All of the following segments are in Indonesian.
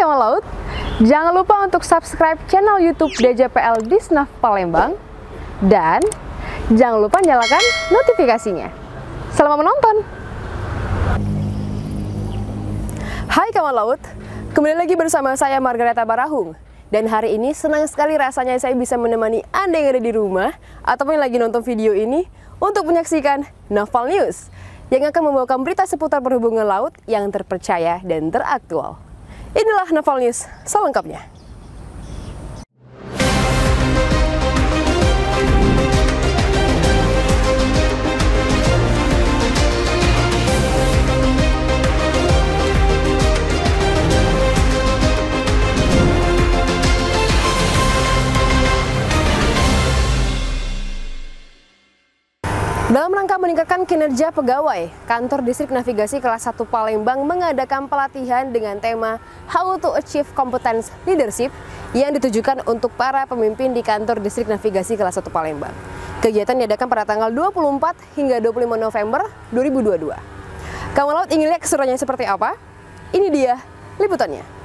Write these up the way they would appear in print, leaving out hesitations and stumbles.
kawan laut, jangan lupa untuk subscribe channel YouTube DJPL Disnaf Palembang dan jangan lupa nyalakan notifikasinya. Selamat menonton. Hai kawan laut, kembali lagi bersama saya Margareta Barahung. Dan hari ini senang sekali rasanya saya bisa menemani Anda yang ada di rumah ataupun yang lagi nonton video ini untuk menyaksikan Naval News yang akan membawakan berita seputar perhubungan laut yang terpercaya dan teraktual. Inilah Naval News selengkapnya. Dalam rangka meningkatkan kinerja pegawai, Kantor Distrik Navigasi Kelas 1 Palembang mengadakan pelatihan dengan tema How to Achieve Competence Leadership yang ditujukan untuk para pemimpin di Kantor Distrik Navigasi Kelas 1 Palembang. Kegiatan diadakan pada tanggal 24 hingga 25 November 2022. Kawan laut ingin lihat keseruannya seperti apa? Ini dia liputannya.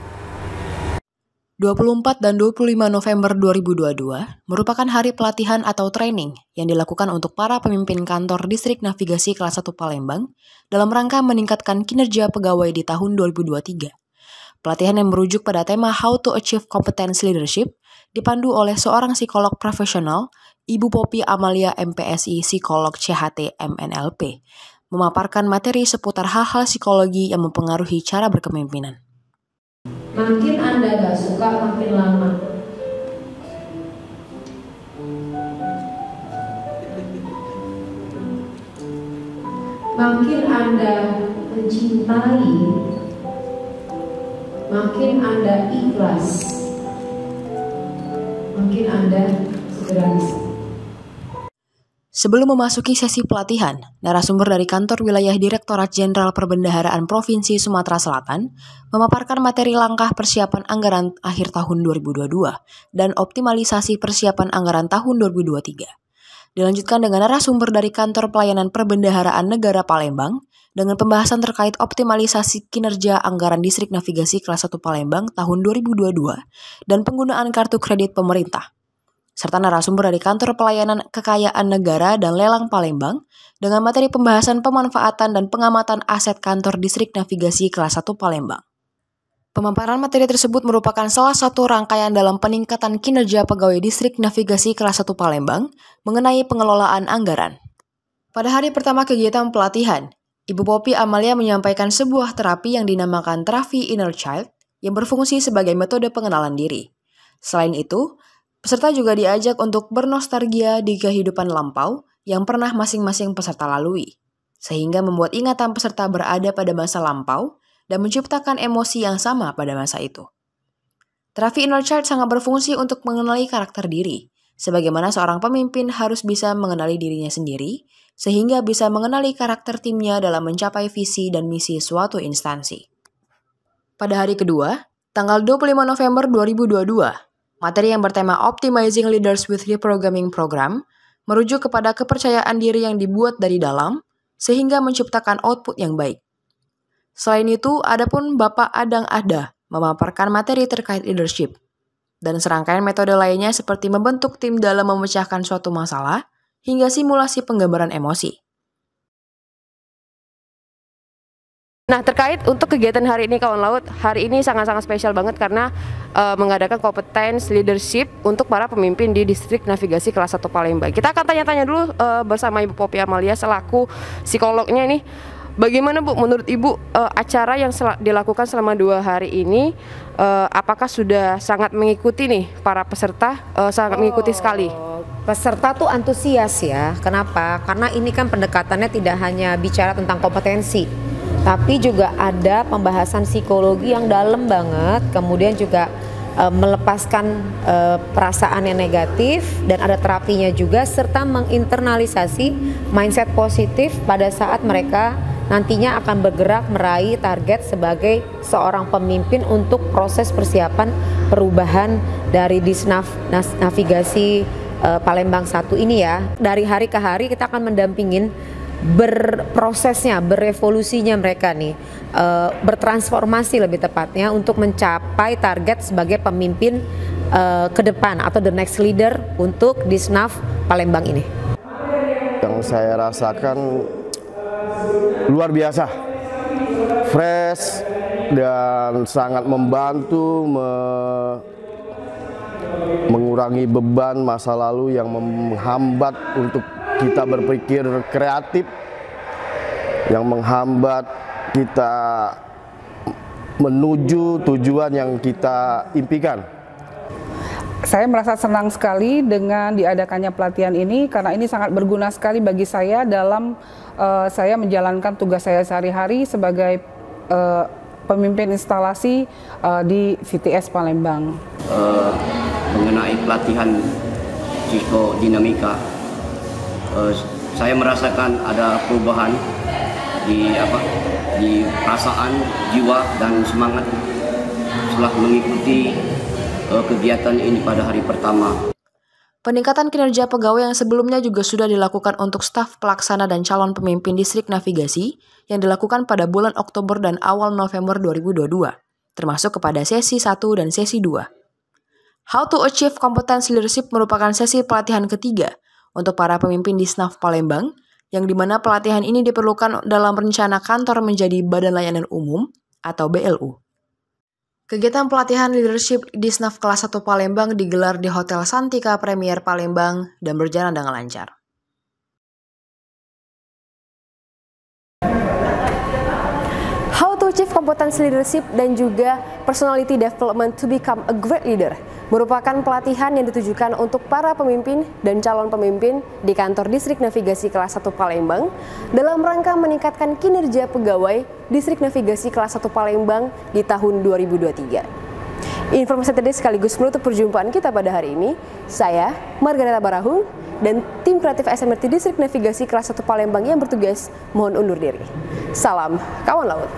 24 dan 25 November 2022 merupakan hari pelatihan atau training yang dilakukan untuk para pemimpin kantor distrik navigasi kelas 1 Palembang dalam rangka meningkatkan kinerja pegawai di tahun 2023. Pelatihan yang merujuk pada tema How to Achieve Competence Leadership dipandu oleh seorang psikolog profesional, Ibu Poppy Amalia MPSI Psikolog CHT MNLP, memaparkan materi seputar hal-hal psikologi yang mempengaruhi cara berkepemimpinan. Makin Anda gak suka, makin lama. Makin Anda mencintai, makin Anda ikhlas, makin Anda segera bisa. Sebelum memasuki sesi pelatihan, narasumber dari Kantor Wilayah Direktorat Jenderal Perbendaharaan Provinsi Sumatera Selatan memaparkan materi langkah persiapan anggaran akhir tahun 2022 dan optimalisasi persiapan anggaran tahun 2023. Dilanjutkan dengan narasumber dari Kantor Pelayanan Perbendaharaan Negara Palembang dengan pembahasan terkait optimalisasi kinerja anggaran Distrik Navigasi Kelas 1 Palembang tahun 2022 dan penggunaan kartu kredit pemerintah, serta narasumber dari Kantor Pelayanan Kekayaan Negara dan Lelang Palembang dengan materi pembahasan pemanfaatan dan pengamatan aset Kantor Distrik Navigasi Kelas 1 Palembang. Pemaparan materi tersebut merupakan salah satu rangkaian dalam peningkatan kinerja pegawai Distrik Navigasi Kelas 1 Palembang mengenai pengelolaan anggaran. Pada hari pertama kegiatan pelatihan, Ibu Poppy Amalia menyampaikan sebuah terapi yang dinamakan terapi Inner Child yang berfungsi sebagai metode pengenalan diri. Selain itu, peserta juga diajak untuk bernostalgia di kehidupan lampau yang pernah masing-masing peserta lalui, sehingga membuat ingatan peserta berada pada masa lampau dan menciptakan emosi yang sama pada masa itu. Terapi Inner Child sangat berfungsi untuk mengenali karakter diri, sebagaimana seorang pemimpin harus bisa mengenali dirinya sendiri, sehingga bisa mengenali karakter timnya dalam mencapai visi dan misi suatu instansi. Pada hari kedua, tanggal 25 November 2022, materi yang bertema Optimizing Leaders with Reprogramming Program merujuk kepada kepercayaan diri yang dibuat dari dalam sehingga menciptakan output yang baik. Selain itu, adapun Bapak Adang Ada memaparkan materi terkait leadership dan serangkaian metode lainnya seperti membentuk tim dalam memecahkan suatu masalah hingga simulasi penggambaran emosi. Nah, terkait untuk kegiatan hari ini kawan laut, hari ini sangat-sangat spesial banget karena mengadakan kompetens leadership untuk para pemimpin di Distrik Navigasi Kelas 1 Palembang. Kita akan tanya-tanya dulu bersama Ibu Poppy Amalia selaku psikolognya ini. Bagaimana Bu, menurut Ibu acara yang dilakukan selama 2 hari ini, apakah sudah sangat mengikuti nih para peserta, sangat mengikuti sekali? Peserta tuh antusias ya, kenapa? Karena ini kan pendekatannya tidak hanya bicara tentang kompetensi, tapi juga ada pembahasan psikologi yang dalam banget, kemudian juga melepaskan perasaan yang negatif dan ada terapinya juga, serta menginternalisasi mindset positif pada saat mereka nantinya akan bergerak meraih target sebagai seorang pemimpin untuk proses persiapan perubahan dari Disnaf Navigasi Palembang 1 ini ya. Dari hari ke hari kita akan mendampingin berprosesnya, berevolusinya mereka nih, bertransformasi lebih tepatnya untuk mencapai target sebagai pemimpin ke depan atau the next leader untuk Disnaf Palembang ini. Yang saya rasakan luar biasa, fresh dan sangat membantu mengurangi beban masa lalu yang menghambat untuk kita berpikir kreatif, yang menghambat kita menuju tujuan yang kita impikan. Saya merasa senang sekali dengan diadakannya pelatihan ini karena ini sangat berguna sekali bagi saya dalam saya menjalankan tugas saya sehari-hari sebagai pemimpin instalasi di VTS Palembang. Mengenai pelatihan psikodinamika, saya merasakan ada perubahan di perasaan, jiwa dan semangat setelah mengikuti kegiatan ini pada hari pertama. Peningkatan kinerja pegawai yang sebelumnya juga sudah dilakukan untuk staf pelaksana dan calon pemimpin distrik navigasi yang dilakukan pada bulan Oktober dan awal November 2022, termasuk kepada sesi 1 dan sesi 2. How to Achieve Competence Leadership merupakan sesi pelatihan ketiga untuk para pemimpin Disnaf Palembang, yang dimana pelatihan ini diperlukan dalam rencana kantor menjadi Badan Layanan Umum atau BLU. Kegiatan pelatihan leadership Disnaf kelas 1 Palembang digelar di Hotel Santika Premier Palembang dan berjalan dengan lancar. How to Achieve Competence Leadership dan juga Personality Development to Become a Great Leader merupakan pelatihan yang ditujukan untuk para pemimpin dan calon pemimpin di kantor Distrik Navigasi kelas 1 Palembang dalam rangka meningkatkan kinerja pegawai Distrik Navigasi kelas 1 Palembang di tahun 2023. Informasi tadi sekaligus menutup perjumpaan kita pada hari ini. Saya, Margareta Barahung, dan tim kreatif SMRT Distrik Navigasi kelas 1 Palembang yang bertugas mohon undur diri. Salam kawan laut.